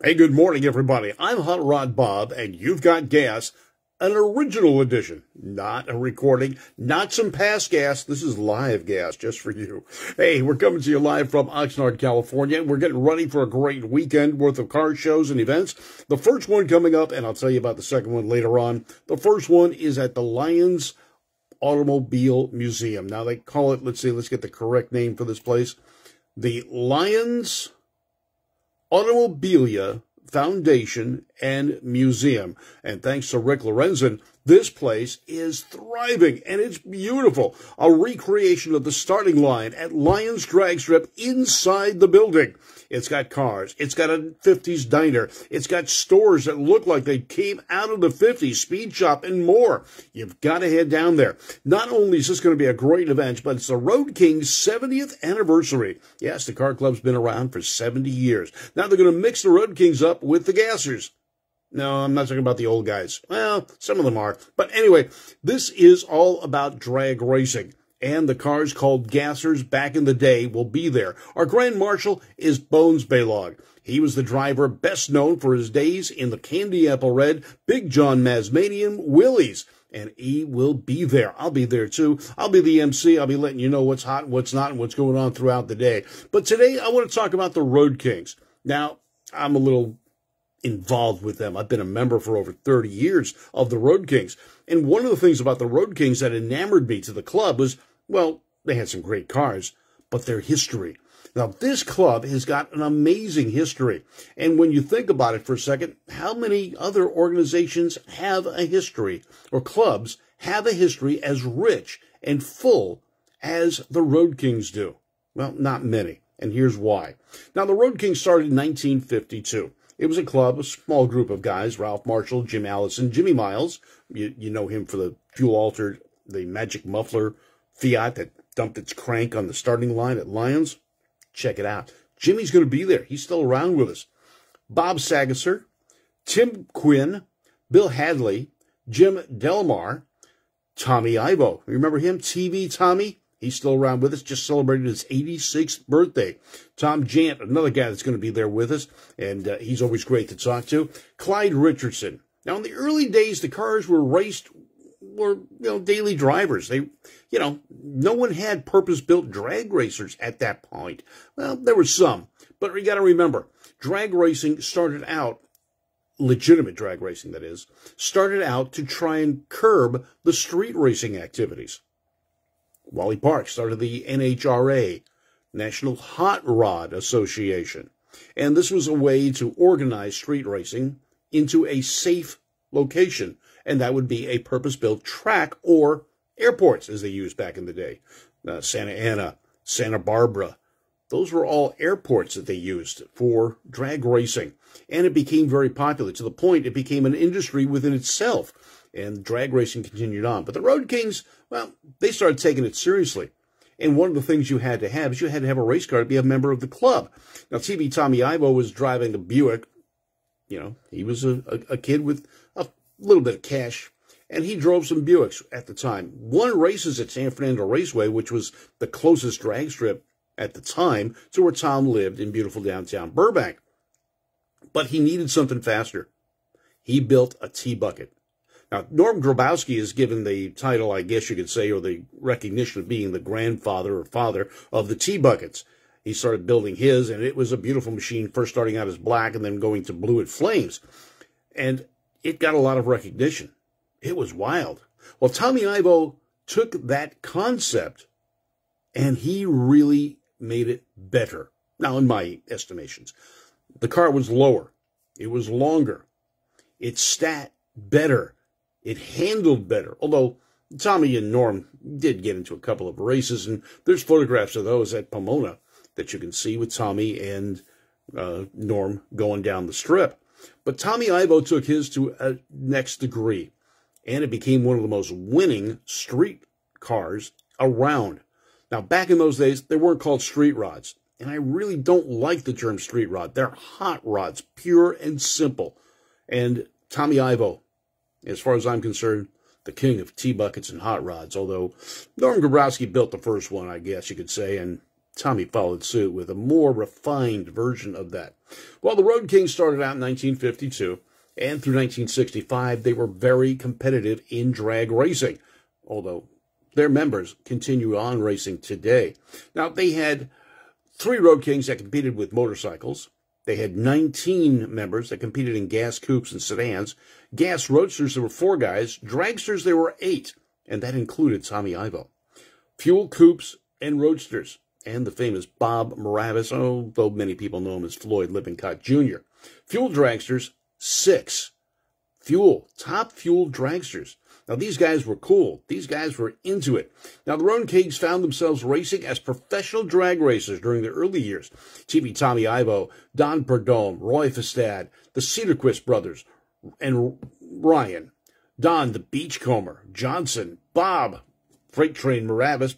Hey, good morning, everybody. I'm Hot Rod Bob, and you've got gas, an original edition, not a recording, not some past gas. This is live gas just for you. Hey, we're coming to you live from Oxnard, California. We're getting ready for a great weekend worth of car shows and events. The first one coming up, and I'll tell you about the second one later on. The first one is at the Lions Automobile Museum. Now, they call it, let's get the correct name for this place. The Lions Automobilia Foundation and Museum. And thanks to Rick Lorenzen, this place is thriving and it's beautiful. A recreation of the starting line at Lions Drag Strip inside the building. It's got cars. It's got a 50s diner. It's got stores that look like they came out of the 50s, speed shop, and more. You've got to head down there. Not only is this going to be a great event, but it's the Road King's 70th anniversary. Yes, the car club's been around for 70 years. Now they're going to mix the Road Kings up with the Gassers. No, I'm not talking about the old guys. Well, some of them are. But anyway, this is all about drag racing. And the cars called Gassers back in the day will be there. Our Grand Marshal is Bones Baylog. He was the driver best known for his days in the Candy Apple Red, Big John Masmanian Willys. And he will be there. I'll be there too. I'll be the MC. I'll be letting you know what's hot, what's not, and what's going on throughout the day. But today I want to talk about the Road Kings. Now, I'm a little involved with them. I've been a member for over 30 years of the Road Kings. And one of the things about the Road Kings that enamored me to the club was, well, they had some great cars, but their history. Now, this club has got an amazing history. And when you think about it for a second, how many other organizations have a history, or clubs have a history as rich and full as the Road Kings do? Well, not many. And here's why. Now, the Road Kings started in 1952. It was a club, a small group of guys, Ralph Marshall, Jim Allison, Jimmy Miles. You know him for the fuel-altered, the magic muffler Fiat that dumped its crank on the starting line at Lions. Check it out. Jimmy's going to be there. He's still around with us. Bob Sagasser, Tim Quinn, Bill Hadley, Jim Delmar, Tommy Ivo. Remember him? TV Tommy? He's still around with us, just celebrated his 86th birthday. Tom Jant, another guy that's going to be there with us, and he's always great to talk to. Clyde Richardson. Now, in the early days, the cars were daily drivers. No one had purpose-built drag racers at that point. Well, there were some, but you got to remember, drag racing started out, legitimate drag racing, that is, started out to try and curb the street racing activities. Wally Park started the NHRA, National Hot Rod Association. And this was a way to organize street racing into a safe location. And that would be a purpose-built track or airports, as they used back in the day. Santa Ana, Santa Barbara. Those were all airports that they used for drag racing. And it became very popular to the point it became an industry within itself. And drag racing continued on. But the Road Kings, well, they started taking it seriously. And one of the things you had to have is you had to have a race car to be a member of the club. Now, TV Tommy Ivo was driving a Buick. He was a kid with a little bit of cash. And he drove some Buicks at the time. Won races at San Fernando Raceway, which was the closest drag strip at the time to where Tom lived in beautiful downtown Burbank. But he needed something faster. He built a T-Bucket. Now, Norm Grabowski is given the title, I guess you could say, or the recognition of being the grandfather or father of the T-Buckets. He started building his, and it was a beautiful machine, first starting out as black and then going to blue at flames. And it got a lot of recognition. It was wild. Well, Tommy Ivo took that concept, and he really made it better. Now, in my estimations, the car was lower. It was longer. It sat better. It handled better, although Tommy and Norm did get into a couple of races, and there's photographs of those at Pomona that you can see with Tommy and Norm going down the strip. But Tommy Ivo took his to a next degree, and it became one of the most winning street cars around. Now, back in those days, they weren't called street rods, and I really don't like the term street rod. They're hot rods, pure and simple. And Tommy Ivo, as far as I'm concerned, the king of T-Buckets and hot rods, although Norm Grabowski built the first one, I guess you could say, and Tommy followed suit with a more refined version of that. Well, the Road Kings started out in 1952, and through 1965, they were very competitive in drag racing, although their members continue on racing today. Now, they had 3 Road Kings that competed with motorcycles. They had 19 members that competed in gas coupes and sedans. Gas roadsters, there were 4 guys. Dragsters, there were 8, and that included Tommy Ivo. Fuel coupes and roadsters, and the famous Bob Moravas, although many people know him as Floyd Lippincott Jr. Fuel dragsters, 6. Top fuel dragsters. Now, these guys were cool. These guys were into it. Now, the Road Kings found themselves racing as professional drag racers during their early years. TV Tommy Ivo, Don Perdome, Roy Festad, the Cedarquist brothers, and Ryan, Don the Beachcomber, Johnson, Bob, Freight Train Moravas,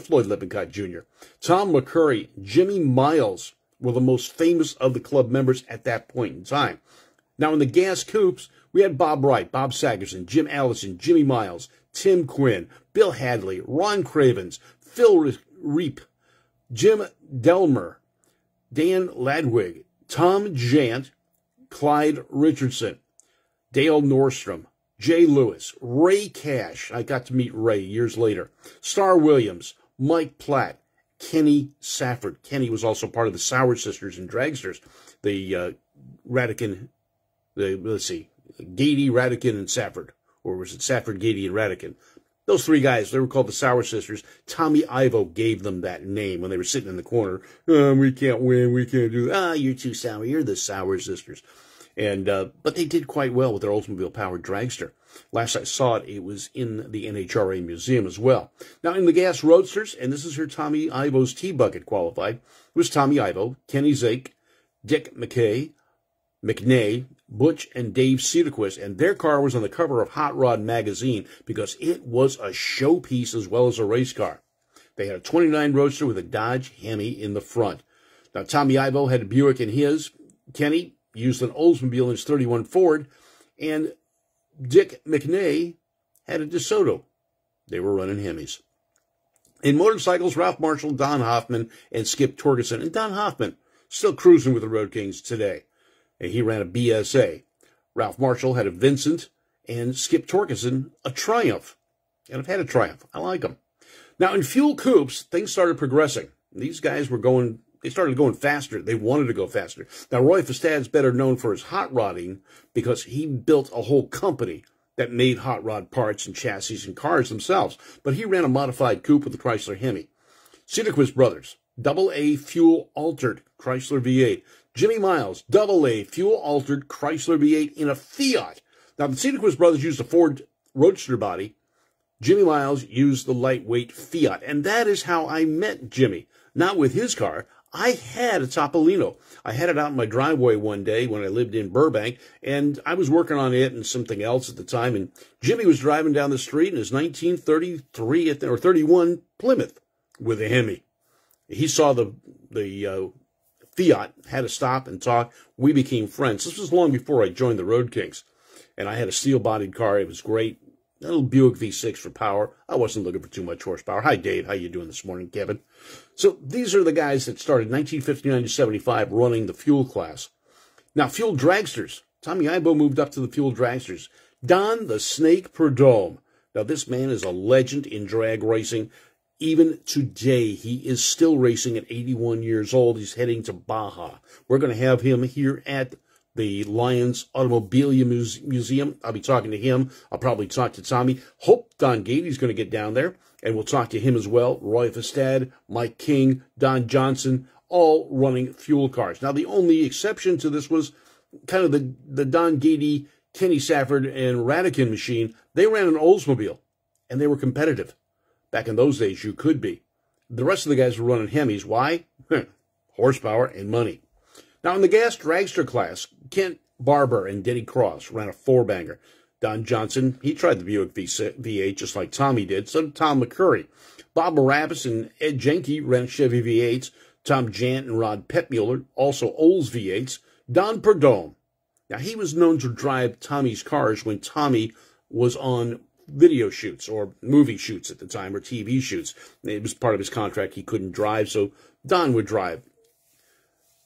Floyd Lippincott Jr., Tom McCurry, Jimmy Miles were the most famous of the club members at that point in time. Now, in the gas coupes, we had Bob Wright, Bob Sagerson, Jim Allison, Jimmy Miles, Tim Quinn, Bill Hadley, Ron Cravens, Phil Reap, Jim Delmer, Dan Ladwig, Tom Jant, Clyde Richardson, Dale Nordstrom, Jay Lewis, Ray Cash. I got to meet Ray years later. Star Williams, Mike Platt, Kenny Safford. Kenny was also part of the Sauer Sisters and Dragsters. The Gady, Radican, and Safford. Or was it Safford, Gady, and Radican? Those 3 guys, they were called the Sauer Sisters. Tommy Ivo gave them that name when they were sitting in the corner. We can't win, we can't do that. You're too sour, you're the Sauer Sisters. And but they did quite well with their Oldsmobile-powered dragster. Last I saw it, it was in the NHRA Museum as well. Now, in the gas roadsters, and this is where Tommy Ivo's T-Bucket qualified, it was Tommy Ivo, Kenny Zake, Dick McNay, Butch, and Dave Cedarquist, and their car was on the cover of Hot Rod magazine because it was a showpiece as well as a race car. They had a 29 Roadster with a Dodge Hemi in the front. Now, Tommy Ivo had a Buick in his. Kenny used an Oldsmobile in his 31 Ford, and Dick McNay had a DeSoto. They were running Hemis. In motorcycles, Ralph Marshall, Don Hoffman, and Skip Torgerson. And Don Hoffman still cruising with the Road Kings today. And he ran a BSA. Ralph Marshall had a Vincent, and Skip Torgerson a Triumph. And I've had a Triumph. I like them. Now, in fuel coupes, things started progressing. These guys were going... They started going faster. They wanted to go faster. Now, Roy Festad's better known for his hot rodding because he built a whole company that made hot rod parts and chassis and cars themselves. But he ran a modified coupe with the Chrysler Hemi. Cedarquist Brothers, AA fuel-altered Chrysler V8. Jimmy Miles, AA fuel-altered Chrysler V8 in a Fiat. Now, the Cedarquist Brothers used a Ford Roadster body. Jimmy Miles used the lightweight Fiat. And that is how I met Jimmy. Not with his car. I had a Topolino. I had it out in my driveway one day when I lived in Burbank, and I was working on it and something else at the time, and Jimmy was driving down the street in his 1933 or 31 Plymouth with a Hemi. He saw the Fiat, had to stop and talk. We became friends. This was long before I joined the Road Kings, and I had a steel-bodied car. It was great. A little Buick V6 for power. I wasn't looking for too much horsepower. Hi, Dave. How you doing this morning, Kevin? So these are the guys that started 1959 to 75 running the fuel class. Now, fuel dragsters. Tommy Ivo moved up to the fuel dragsters. Don the Snake Perdome. Now, this man is a legend in drag racing. Even today, he is still racing at 81 years old. He's heading to Baja. We're going to have him here at the Lions Automobilia Museum. I'll be talking to him. I'll probably talk to Tommy. Hope Don Gady's going to get down there, and we'll talk to him as well. Roy Festad, Mike King, Don Johnson, all running fuel cars. Now, the only exception to this was kind of the Don Gady, Kenny Safford, and Radican machine. They ran an Oldsmobile, and they were competitive. Back in those days, you could be. The rest of the guys were running Hemis. Why? Horsepower and money. Now, in the gas dragster class, Kent Barber and Denny Cross ran a 4-banger. Don Johnson, he tried the Buick V8 just like Tommy did. So did Tom McCurry. Bob Moravas and Ed Jenke ran Chevy V8s. Tom Jant and Rod Petmuller, also Olds V8s. Don Perdome. Now, he was known to drive Tommy's cars when Tommy was on video shoots or movie shoots at the time, or TV shoots. It was part of his contract. He couldn't drive, so Don would drive.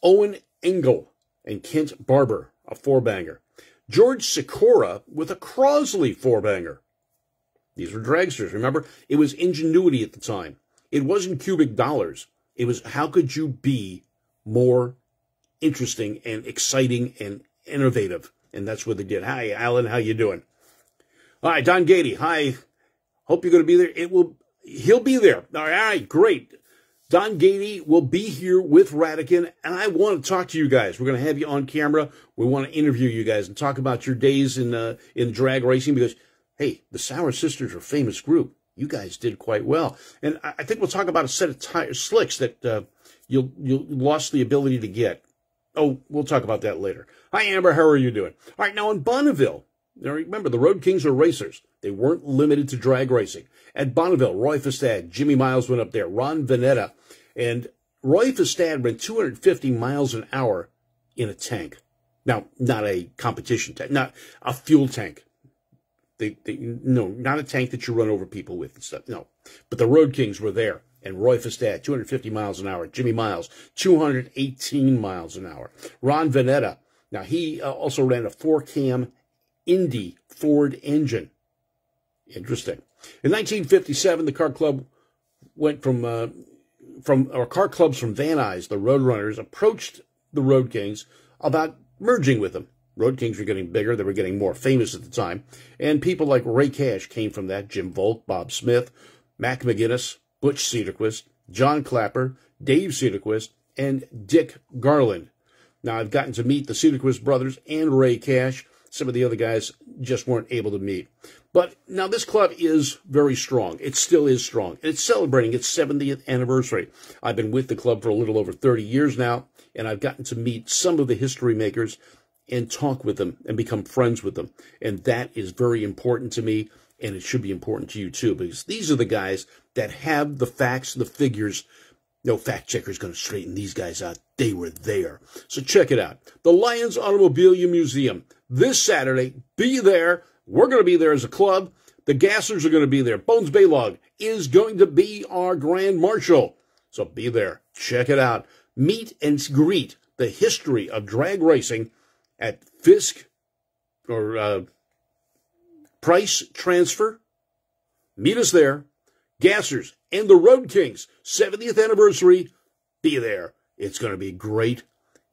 Owen Engel and Kent Barber, a four-banger. George Sikora with a Crosley four-banger. These were dragsters. Remember, it was ingenuity at the time. It wasn't cubic dollars. It was, how could you be more interesting and exciting and innovative? And that's what they did. Hi, Alan. How you doing? All right, Don Gady. Hi. Hope you're going to be there. He'll be there. All right, great. Don Gady will be here with Radican, and I want to talk to you guys. We're going to have you on camera. We want to interview you guys and talk about your days in drag racing, because, hey, the Sauer Sisters are a famous group. You guys did quite well. And I think we'll talk about a set of slicks that you lost the ability to get. Oh, we'll talk about that later. Hi, Amber. How are you doing? All right, now in Bonneville, now remember, the Road Kings are racers. They weren't limited to drag racing. At Bonneville, Roy Festad, Jimmy Miles went up there, Ron Veneta, and Roy Festad ran 250 miles an hour in a tank. Now, not a competition tank, not a fuel tank. No, not a tank that you run over people with and stuff. No, but the Road Kings were there. And Roy Festad, 250 miles an hour. Jimmy Miles, 218 miles an hour. Ron Veneta, now he also ran a 4-cam Indy Ford engine. Interesting. In 1957, the car club went from car clubs from Van Nuys, the Roadrunners, approached the Road Kings about merging with them. Road Kings were getting bigger. They were getting more famous at the time. And people like Ray Cash came from that. Jim Volk, Bob Smith, Mac McGinnis, Butch Cedarquist, John Clapper, Dave Cedarquist, and Dick Garland. Now, I've gotten to meet the Cedarquist brothers and Ray Cash. Some of the other guys just weren't able to meet. But now this club is very strong. It still is strong. And it's celebrating its 70th anniversary. I've been with the club for a little over 30 years now, and I've gotten to meet some of the history makers and talk with them and become friends with them. And that is very important to me, and it should be important to you too, because these are the guys that have the facts, the figures. No fact checker's going to straighten these guys out. They were there. So check it out. The Lions Automobilia Museum. This Saturday, be there. We're going to be there as a club. The Gassers are going to be there. Bones Baylog is going to be our Grand Marshal. So be there. Check it out. Meet and greet the history of drag racing at Fisk or Price Transfer. Meet us there. Gassers and the Road Kings, 70th anniversary. Be there. It's going to be great.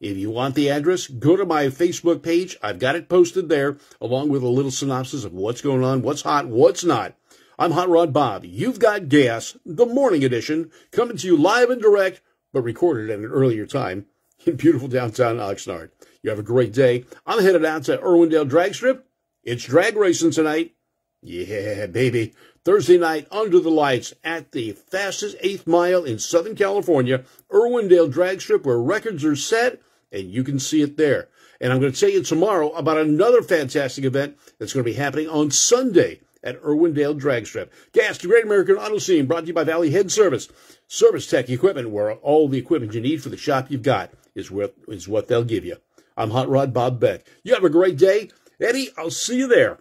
If you want the address, go to my Facebook page. I've got it posted there, along with a little synopsis of what's going on, what's hot, what's not. I'm Hot Rod Bob. You've got Gas, the morning edition, coming to you live and direct, but recorded at an earlier time in beautiful downtown Oxnard. You have a great day. I'm headed out to Irwindale Drag Strip. It's drag racing tonight. Yeah, baby. Thursday night, under the lights, at the fastest 8th mile in Southern California, Irwindale Drag Strip, where records are set, and you can see it there. And I'm going to tell you tomorrow about another fantastic event that's going to be happening on Sunday at Irwindale Drag Strip. GAAS-Great American Auto Scene, brought to you by Valley Head Service. Service Tech Equipment, where all the equipment you need for the shop you've got is what they'll give you. I'm Hot Rod Bob Beck. You have a great day. Eddie, I'll see you there.